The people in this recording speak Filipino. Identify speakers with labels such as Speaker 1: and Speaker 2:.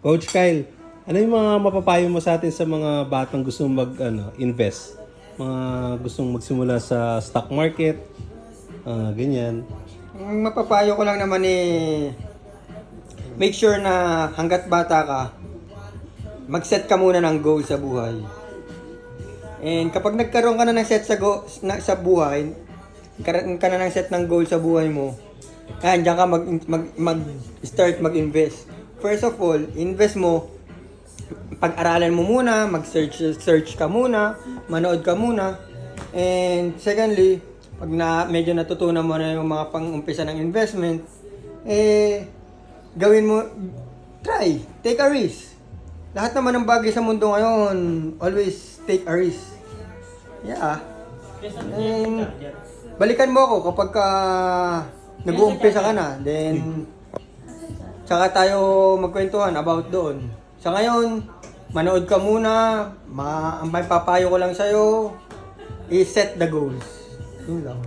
Speaker 1: Coach Kyle, ano yung mga mapapayo mo sa atin sa mga batang gustong invest? Mga gustong magsimula sa stock market, ganyan.
Speaker 2: Ang mapapayo ko lang naman make sure na hanggat bata ka, mag-set ka muna ng goal sa buhay. And kapag nagkaroon ka na ng set sa buhay, nagkaroon ka na ng set ng goal sa buhay mo, diyan ka mag-start mag-invest. First of all, invest mo, pag-aralan mo muna, mag-search ka muna, manood ka muna. And secondly, pag medyo natutunan mo na yung mga pang-umpisa ng investment, gawin mo, take a risk. Lahat naman ng bagay sa mundo ngayon, always take a risk. Yeah. And balikan mo ako kapag nag-uumpisa ka na, then saka tayo magkwentuhan about doon. Sa ngayon, manood ka muna, ang may papayo ko lang sa'yo, is set the goals. Yun lang.